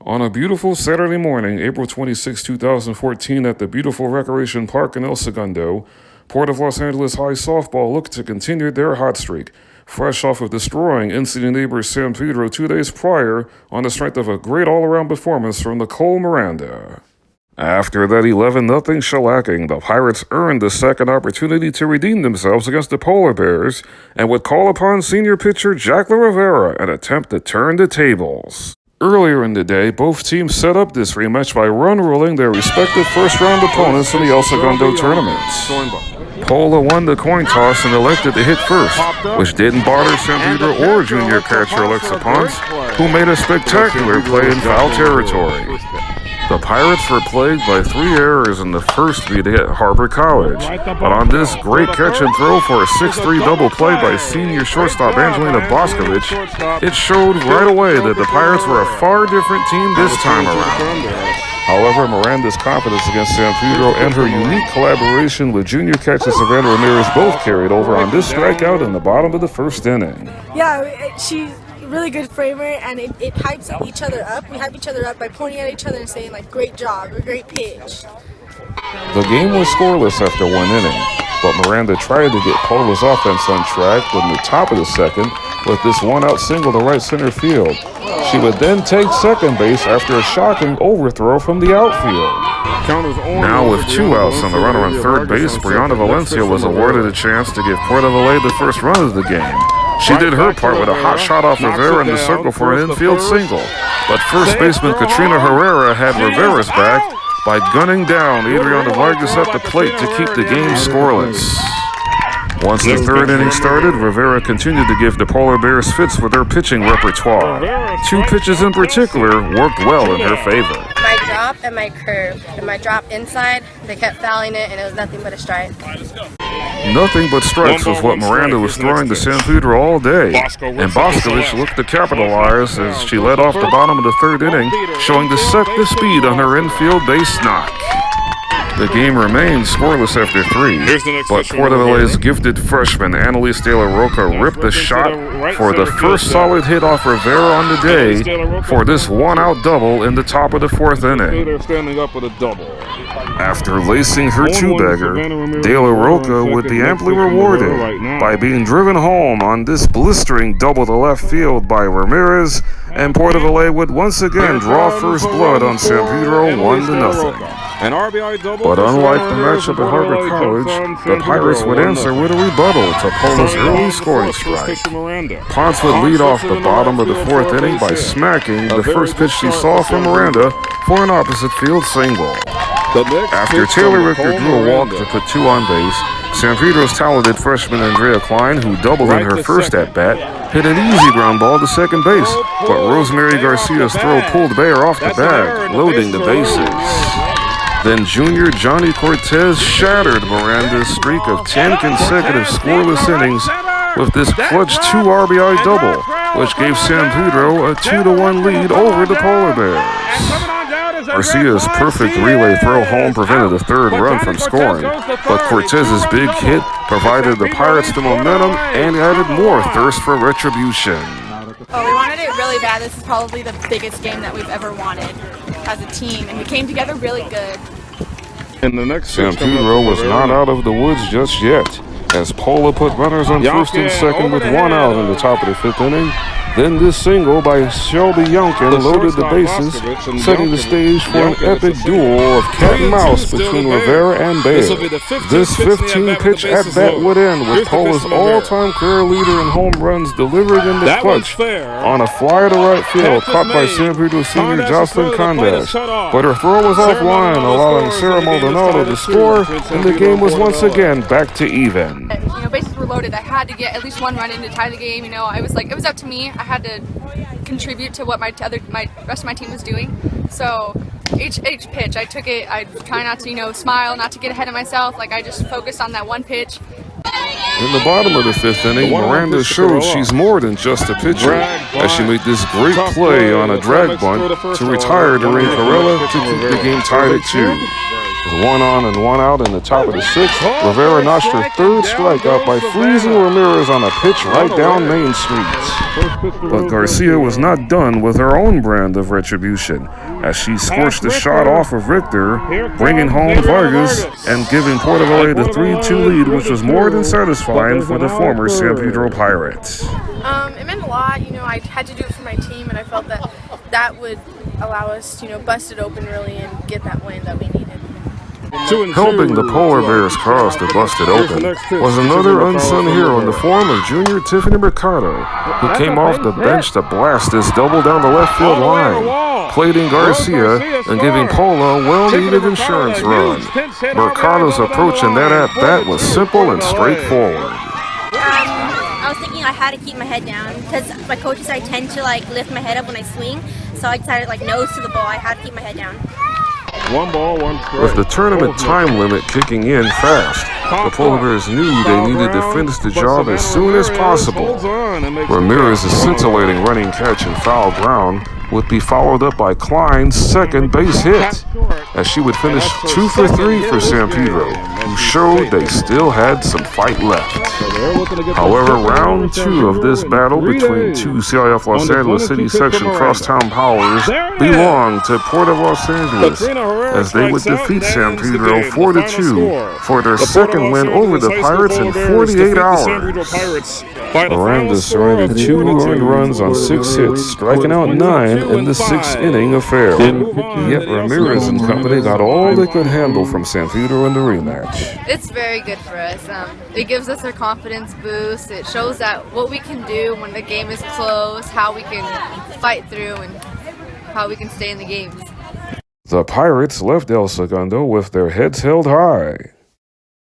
On a beautiful Saturday morning, April 26, 2014, at the beautiful Recreation Park in El Segundo, Port of Los Angeles High softball looked to continue their hot streak, fresh off of destroying in-city neighbor San Pedro 2 days prior on the strength of a great all-around performance from Nicole Miranda. After that 11-0 shellacking, the Pirates earned the second opportunity to redeem themselves against the Polar Bears and would call upon senior pitcher Jack Rivera an attempt to turn the tables. Earlier in the day, both teams set up this rematch by run-ruling their respective first-round opponents in the El Segundo Tournament. Pola won the coin toss and elected to hit first, which didn't bother San Pedro or junior catcher Alexa Ponce, who made a spectacular play in foul territory. The Pirates were plagued by 3 errors in the first beat at Harbor College, but on this great catch and throw for a 6-3 double play by senior shortstop Angelina Boscovich, it showed right away that the Pirates were a far different team this time around. However, Miranda's confidence against San Pedro and her unique collaboration with junior catcher Savannah Ramirez both carried over on this strikeout in the bottom of the first inning. Yeah, she's really good framer, and it hypes each other up. We hype each other up by pointing at each other and saying, like, great job, or great pitch. The game was scoreless after 1 inning, but Miranda tried to get Pola's offense on track in the top of the second with this one-out single to right center field. She would then take second base after a shocking overthrow from the outfield. Now with 2 outs and the runner on third base, Brianna Valencia was awarded a chance to give Puerto Valle the first run of the game. She did her part with a hot shot off Rivera in the circle for an infield single, but first baseman Katrina Herrera had Rivera's back by gunning down Adriana Vargas at the plate to keep the game scoreless. Once the third inning started, Rivera continued to give the Polar Bears fits with their pitching repertoire. 2 pitches in particular worked well in her favor. My drop and my curve. And my drop inside, they kept fouling it, and it was nothing but a strike. Nothing but strikes was what Miranda was throwing to San Pedro all day, and Boscovich looked to capitalize as she led off the bottom of the third inning, showing the set the speed on her infield base knock. The game remained scoreless after 3, but Puerto Valle's gifted freshman Annalise De La Roca ripped the shot for the first solid hit off Rivera on the day for this one-out double in the top of the 4th inning. After lacing her 2-bagger, De La Roca would be amply rewarded by being driven home on this blistering double to left field by Ramirez, and Puerto Valle would once again draw first blood on San Pedro 1-0. But unlike the matchup at Harbor College, the Pirates would answer with a rebuttal to Pola's early scoring strike. Ponce would lead off the bottom of the 4th inning by smacking the first pitch she saw from Miranda for an opposite field single. After Taylor Richter drew a walk to put 2 on base, San Pedro's talented freshman Andrea Klein, who doubled in her first at-bat, hit an easy ground ball to second base, but Rosemary Garcia's throw pulled Bayer off the bag, loading the bases. Then junior Johnny Cortez shattered Miranda's streak of 10 consecutive scoreless innings with this clutch 2 RBI double, which gave San Pedro a 2-1 lead over the Polar Bears. Garcia's perfect relay throw home prevented a 3rd run from scoring, but Cortez's big hit provided the Pirates the momentum and added more thirst for retribution. Oh, we wanted it really bad. This is probably the biggest game that we've ever wanted as a team, and we came together really good. San Pedro was not out of the woods just yet, as Pola put runners on first and second with 1 out in the top of the 5th inning. Then this single by Shelby Yonkin loaded the bases, setting the stage for an epic duel of cat and mouse between Rivera and Bayer. This 15-pitch at-bat would end with Pola's all-time career leader in home runs delivered in the clutch on a fly to right field caught by San Pedro senior Jocelyn Condash. But her throw was offline, allowing Sarah Maldonado to score, and the game was once again back to even. Bases were loaded. I had to get at least 1 run in to tie the game. I was like, it was up to me. I had to contribute to what my rest of my team was doing. So each pitch, I took it. I try not to, smile, not to get ahead of myself. Like, I just focused on that one pitch. In the bottom of the 5th inning, Miranda showed she's more than just a pitcher, as she made this great play on a drag bunt to retire Doreen Corella to keep the game tied at 2. With one on and one out in the top of the sixth, Rivera notched her third strikeout by freezing Ramirez on a pitch right down Main Street. But Garcia was not done with her own brand of retribution, as she scorched a shot off of Richter, bringing home Vargas and giving Porto-POLA the 3-2 lead, which was more than satisfying for the former San Pedro Pirates. It meant a lot. I had to do it for my team, and I felt that that would allow us to, bust it open really and get that win that we needed. Helping the Polar Bears cross the busted open was another unsung hero in the form of junior Tiffany Mercado, who came off the bench to blast this double down the left field line, plating Garcia and giving Pola a well-needed insurance run. Mercado's approach in that at-bat was simple and straightforward. I was thinking I had to keep my head down because my coach said I tend to lift my head up when I swing, so I decided nose to the ball. I had to keep my head down. 1 ball, 1 strike. With the tournament time limit kicking in fast, the Polar Bears knew they needed to finish the job as soon as possible. Ramirez's scintillating running catch in foul ground would be followed up by Klein's second base hit, as she would finish 2 for 3 for San Pedro, who showed they still had some fight left. However, round 2 of this battle between two CIF Los Angeles City Section crosstown powers belonged to Port of Los Angeles, as they would defeat San Pedro 4-2 for their second win over the Pirates in 48 hours. Miranda surrendered 2 earned runs on 6 hits, striking out 9 in the 6th inning affair. Yet Ramirez and company got all they could handle from San Pedro in the rematch. It's very good for us. It gives us a confidence boost. It shows that what we can do when the game is close, how we can fight through, and how we can stay in the games. The Pirates left El Segundo with their heads held high.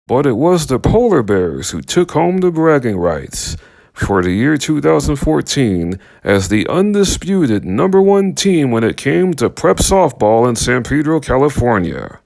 But it was the Polar Bears who took home the bragging rights for the year 2014 as the undisputed #1 team when it came to prep softball in San Pedro, California.